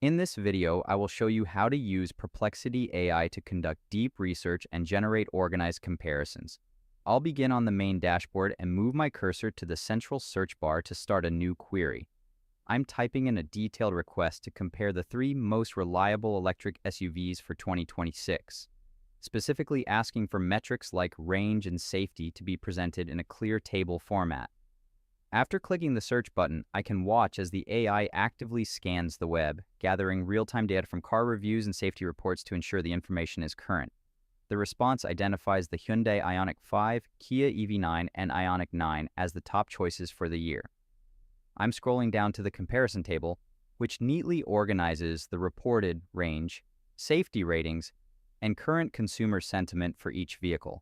In this video, I will show you how to use Perplexity AI to conduct deep research and generate organized comparisons. I'll begin on the main dashboard and move my cursor to the central search bar to start a new query. I'm typing in a detailed request to compare the three most reliable electric SUVs for 2026, specifically asking for metrics like range and safety to be presented in a clear table format. After clicking the search button, I can watch as the AI actively scans the web, gathering real-time data from car reviews and safety reports to ensure the information is current. The response identifies the Hyundai Ioniq 5, Kia EV9, and Ioniq 9 as the top choices for the year. I'm scrolling down to the comparison table, which neatly organizes the reported range, safety ratings, and current consumer sentiment for each vehicle.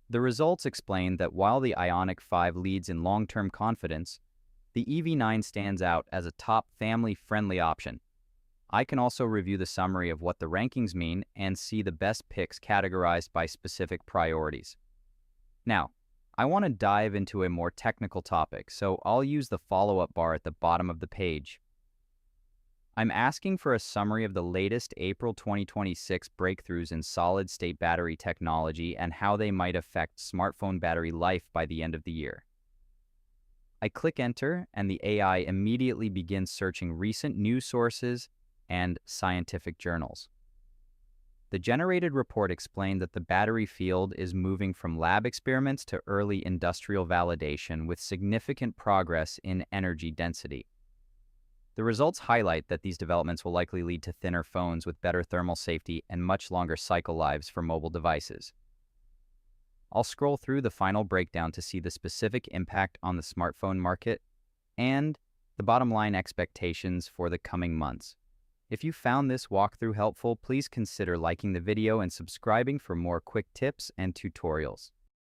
The results explain that while the Ioniq 5 leads in long-term confidence, the EV9 stands out as a top family-friendly option. I can also review the summary of what the rankings mean and see the best picks categorized by specific priorities. Now, I want to dive into a more technical topic, so I'll use the follow-up bar at the bottom of the page. I'm asking for a summary of the latest April 2026 breakthroughs in solid-state battery technology and how they might affect smartphone battery life by the end of the year. I click Enter, and the AI immediately begins searching recent news sources and scientific journals. The generated report explained that the battery field is moving from lab experiments to early industrial validation with significant progress in energy density. The results highlight that these developments will likely lead to thinner phones with better thermal safety and much longer cycle lives for mobile devices. I'll scroll through the final breakdown to see the specific impact on the smartphone market and the bottom line expectations for the coming months. If you found this walkthrough helpful, please consider liking the video and subscribing for more quick tips and tutorials.